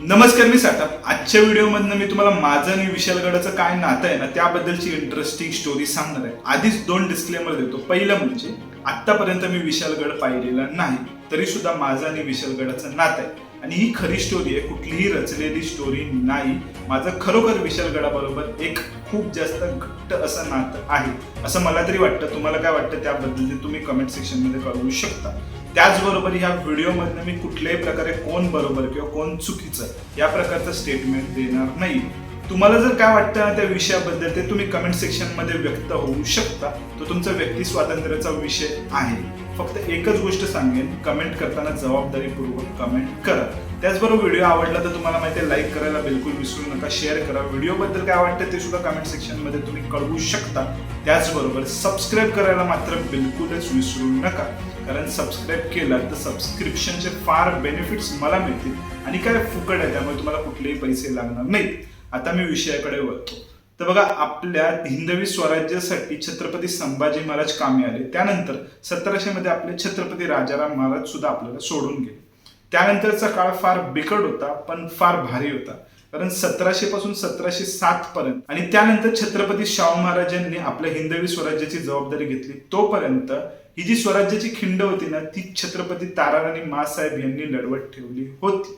नमस्कार, मी साटप. आजच्या व्हिडिओमधनं मी तुम्हाला माझं आणि विशालगडाचं काय नातं आहे ना त्याबद्दलची इंटरेस्टिंग स्टोरी सांगणार आहे. आधीच दोन डिस्क्लेमर देतो. पहिलं म्हणजे आतापर्यंत मी विशालगड पाहिलेला नाही, तरी सुद्धा माझं आणि विशालगडाचं नातं आहे आणि ही खरी स्टोरी आहे, कुठलीही रचलेली स्टोरी नाही. माझं खरोखर विशालगडाबरोबर एक खूप जास्त घट्ट असं नातं आहे असं मला तरी वाटतं. तुम्हाला काय वाटतं त्याबद्दल ते तुम्ही कमेंट सेक्शनमध्ये कळवू शकता. त्याचबरोबर ह्या व्हिडिओमधनं मी कुठल्याही प्रकारे कोण बरोबर किंवा कोण चुकीचं या प्रकारचं स्टेटमेंट देणार नाही. तुम्हाला जर काय वाटतं ना त्या विषयाबद्दल ते तुम्ही कमेंट सेक्शनमध्ये व्यक्त होऊ शकता. तो तुमचा व्यक्ती स्वातंत्र्याचा विषय आहे. फक्त एकच गोष्ट सांगेन, कमेंट करताना जबाबदारीपूर्वक कमेंट करा. त्याचबरोबर व्हिडिओ आवडला तर तुम्हाला माहिती आहे लाईक करायला बिलकुल विसरू नका, शेअर करा. व्हिडिओबद्दल काय वाटतं ते सुद्धा कमेंट सेक्शनमध्ये तुम्ही कळवू शकता. त्याचबरोबर सबस्क्राईब करायला मात्र बिलकुलच विसरू नका, कारण सबस्क्राईब केलं तर सबस्क्रिप्शनचे फार बेनिफिट्स मला मिळतील आणि काय फुकट आहे, त्यामुळे तुम्हाला कुठलेही पैसे लागणार नाहीत. आता मी विषयाकडे वळतो. तर बघा, आपल्या हिंदवी स्वराज्यासाठी छत्रपती संभाजी महाराज कामी आले. त्यानंतर 1700 मध्ये आपले छत्रपती राजाराम महाराज सुद्धा आपल्याला सोडून गेले. त्यानंतरचा काळ फार बिकट होता, पण फार भारी होता, कारण 1700 पासून 1707 पर्यंत आणि त्यानंतर छत्रपती शाहू महाराजांनी आपल्या हिंदवी स्वराज्याची जबाबदारी घेतली. तोपर्यंत ही जी स्वराज्याची खिंड होती ना ती छत्रपती ताराराणी माँसाहेब यांनी लढवत ठेवली होती.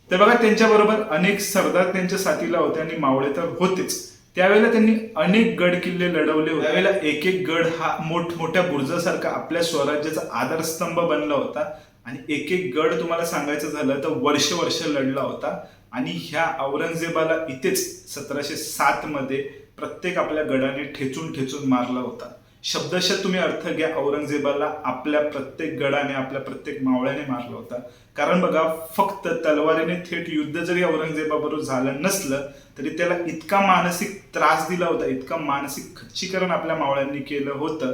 तर बघा, त्यांच्याबरोबर अनेक सरदार त्यांच्या साथीला होते आणि मावळे तर होतेच. त्यावेळेला त्यांनी अनेक गड किल्ले लढवले होते. त्यावेळेला एक एक गड हा मोठमोठ्या बुर्जासारखा आपल्या स्वराज्याचा आधारस्तंभ बनला होता आणि एक एक गड तुम्हाला सांगायचं झालं तर वर्ष लढला होता. आणि ह्या औरंगजेबाला इथेच 1707 मध्ये प्रत्येक आपल्या गडाने ठेचून मारला होता. शब्दशः तुम्ही अर्थ घ्या, औरंगजेबाला आपल्या प्रत्येक गडाने, आपल्या प्रत्येक मावळ्याने मारला होता. कारण बघा, फक्त तलवारीने थेट युद्ध जरी औरंगजेबाबरोबर झालं नसलं तरी त्याला इतका मानसिक त्रास दिला होता, इतका मानसिक खच्चीकरण आपल्या मावळ्यांनी केलं होतं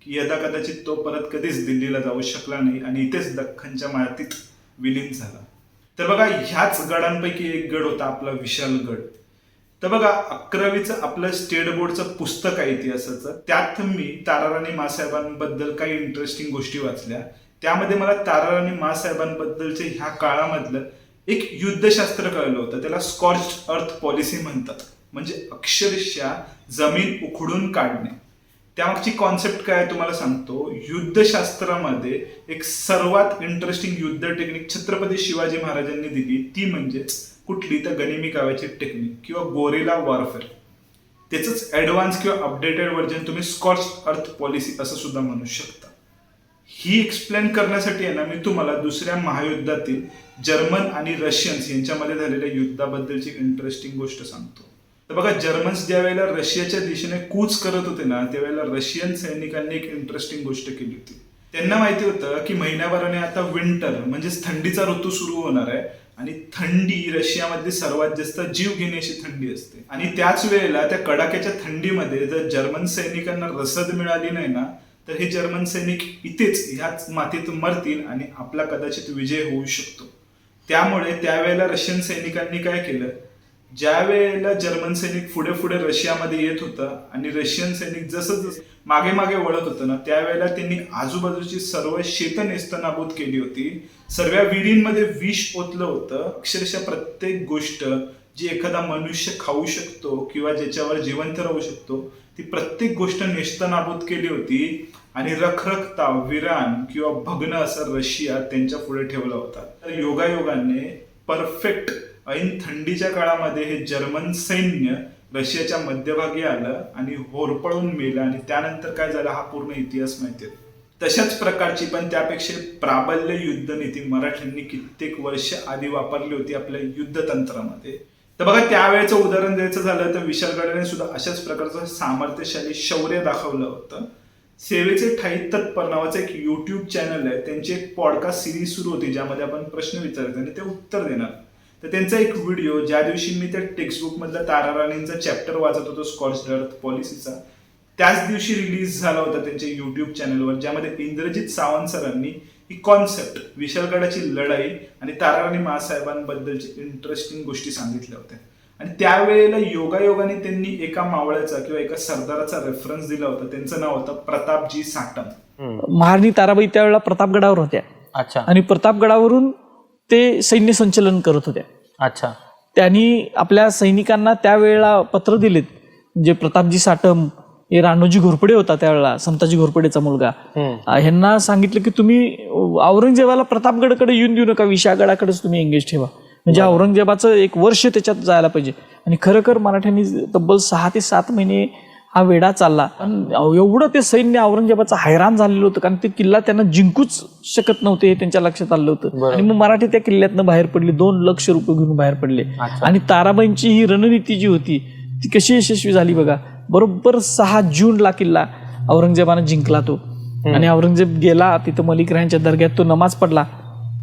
की यदा कदाचित तो परत कधीच दिल्लीला जाऊ शकला नाही आणि इथेच दख्खनच्या मातीत विलीन झाला. तर बघा, ह्याच गडांपैकी एक गड होता आपला विशालगड. तर बघा, 11वीचं आपलं स्टेट बोर्डचं पुस्तक आहे इतिहासाचं, त्यात मी ताराराणी माँसाहेबांबद्दल काही इंटरेस्टिंग गोष्टी वाचल्या. त्यामध्ये मला ताराराणी माँसाहेबांबद्दलचे ह्या काळामधलं एक युद्धशास्त्र कळलं होतं. त्याला स्कॉर्च्ड अर्थ पॉलिसी म्हणतात, म्हणजे अक्षरशः जमीन उखडून काढणे. त्यामागची कॉन्सेप्ट काय आहे तुम्हाला सांगतो. युद्धशास्त्रामध्ये एक सर्वात इंटरेस्टिंग युद्ध टेक्निक छत्रपती शिवाजी महाराजांनी दिली, ती म्हणजेच कुठली तर गनिमी काव्याची टेक्निक किंवा गोरिला वॉरफेअर. त्याचंच ऍडव्हान्स किंवा अपडेटेड व्हर्जन तुम्ही स्कॉर्च्ड अर्थ पॉलिसी असं सुद्धा म्हणू शकता. ही एक्सप्लेन करण्यासाठी आहे ना मी तुम्हाला दुसऱ्या महायुद्धातील जर्मन आणि रशियन्स यांच्यामध्ये झालेल्या युद्धाबद्दलची इंटरेस्टिंग गोष्ट सांगतो. तर बघा, जर्मन्स ज्या वेळेला रशियाच्या दिशेने कूच करत होते ना त्यावेळेला रशियन सैनिकांनी एक इंटरेस्टिंग गोष्ट केली होती. त्यांना माहिती होतं की महिन्याभराने आता विंटर म्हणजेच थंडीचा ऋतू सुरू होणार आहे आणि थंडी रशियामधली सर्वात जास्त जीव घेण्याची थंडी असते. आणि त्याच वेळेला त्या कडाक्याच्या थंडीमध्ये जर जर्मन सैनिकांना रसद मिळाली नाही ना तर हे जर्मन सैनिक इथेच ह्याच मातीत मरतील आणि आपला कदाचित विजय होऊ शकतो. त्यामुळे त्यावेळेला रशियन सैनिकांनी काय केलं, ज्या वेळेला जर्मन सैनिक पुढे रशियामध्ये येत होतं आणि रशियन सैनिक जसं मागे वळत होतं ना त्यावेळेला त्यांनी आजूबाजूची सर्व शेतं नेस्तनाबूत केली होती. सर्व विहिरींमध्ये विष ओतलं होतं. अक्षरशः प्रत्येक गोष्ट जी एखादा मनुष्य खाऊ शकतो किंवा ज्याच्यावर जिवंत राहू शकतो ती प्रत्येक गोष्ट नेस्तनाबूत केली होती आणि रखरखता विरान किंवा भग्न असं रशिया त्यांच्या पुढे ठेवला होता. तर योगायोगाने परफेक्ट ऐन थंडीच्या काळामध्ये हे जर्मन सैन्य रशियाच्या मध्यभागी आलं आणि होरपळून मेलं आणि त्यानंतर काय झालं हा पूर्ण इतिहास माहिती आहे. तशाच प्रकारची पण त्यापेक्षा प्राबल्य युद्धनीती मराठ्यांनी कित्येक वर्ष आधी वापरली होती आपल्या युद्धतंत्रामध्ये. तर बघा, त्यावेळेचं उदाहरण द्यायचं झालं तर विशालगडाने सुद्धा अशाच प्रकारचं सामर्थ्यशाली शौर्य दाखवलं होतं. सेवेचे ठाई तत्पर नावाचं एक युट्यूब चॅनल आहे, त्यांची एक पॉडकास्ट सिरीज सुरू होती ज्यामध्ये आपण प्रश्न विचारायचे आणि ते उत्तर देणार. तर त्यांचा एक व्हिडिओ ज्या दिवशी मी त्या टेक्स्टबुक मधला ताराराणींचा चॅप्टर वाचत होतो स्कॉर्च्ड अर्थ पॉलिसीचा, त्याच दिवशी रिलीज झाला होता त्यांच्या युट्यूब चॅनलवर, ज्यामध्ये इंद्रजित सावंत सरांनी ही कॉन्सेप्ट विशालगडाची लढाई आणि ताराराणी माँसाहेबांबद्दलची इंटरेस्टिंग गोष्टी सांगितल्या होत्या. आणि त्यावेळेला योगायोगाने त्यांनी एका मावळ्याचा किंवा एका सरदाराचा रेफरन्स दिला होता. त्यांचं नाव होतं प्रतापजी साटम. महाराणी ताराबाई त्यावेळेला प्रतापगडावर होत्या. अच्छा. आणि प्रतापगडावरून ते सैन्य संचलन करत होत्या. अच्छा. त्यांनी आपल्या सैनिकांना त्यावेळेला पत्र दिलेत, जे प्रतापजी साटम हे राणोजी घोरपडे होता त्यावेळेला, संताजी घोरपडेचा मुलगा, ह्यांना सांगितलं की तुम्ही औरंगजेबाला प्रतापगडकडे येऊन देऊ नका, विशाळगडाकडेच तुम्ही एंगेज ठेवा, म्हणजे औरंगजेबाचं 1 वर्ष त्याच्यात जायला पाहिजे. आणि खरं मराठ्यांनी तब्बल 6 ते 7 महिने हा वेढा चालला. पण एवढं ते सैन्य औरंगजेबाचं हैराण झालेलं होतं, कारण ते किल्ला त्यांना जिंकूच शकत नव्हते हे त्यांच्या लक्षात आलं होतं. आणि मग मराठी त्या किल्ल्यातनं बाहेर पडले, 2 लाख रुपये घेऊन बाहेर पडले. आणि ताराबाईंची ही रणनीती जी होती ती कशी यशस्वी झाली बघा. बरोबर 6 जूनला किल्ला औरंगजेबानं जिंकला तो. आणि औरंगजेब गेला तिथं मलिकरायांच्या दर्ग्यात, तो नमाज पडला,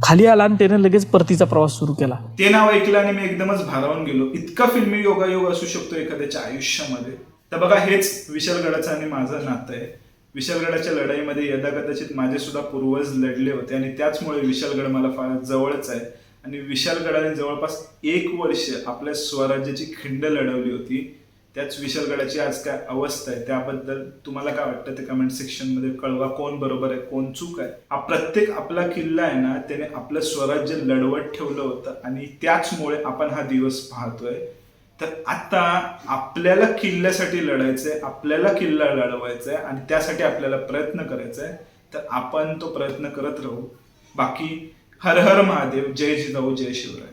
खाली आला आणि त्याने लगेच परतीचा प्रवास सुरू केला. ते नाव ऐकलं आणि मी एकदमच भारावून गेलो. इतका फिल्मी योगायोग असू शकतो एखाद्याच्या आयुष्यामध्ये. तर बघा, हेच विशाळगडाचं आणि माझं नातं आहे. विशाळगडाच्या लढाईमध्ये यदाकदाचित माझे सुद्धा पूर्वज लढले होते आणि त्याचमुळे विशाळगड मला फार जवळच आहे. आणि विशाळगडाने जवळपास 1 वर्ष आपल्या स्वराज्याची खिंड लढवली होती. त्याच विशाळगडाची आज काय अवस्था आहे त्याबद्दल तुम्हाला काय वाटतं ते कमेंट सेक्शन मध्ये कळवा. कोण बरोबर आहे, कोण चूक आहे. प्रत्येक आपला किल्ला आहे ना, त्याने आपलं स्वराज्य लढवत ठेवलं होतं आणि त्याचमुळे आपण हा दिवस पाहतोय. तर आता आपल्याला किल्ल्यासाठी लढायचंय, आपल्याला किल्ला लढवायचा आहे आणि त्यासाठी आपल्याला प्रयत्न करायचा आहे. तर आपण तो प्रयत्न करत राहू. बाकी हर हर महादेव, जय जिजाऊ, जय शिवराय.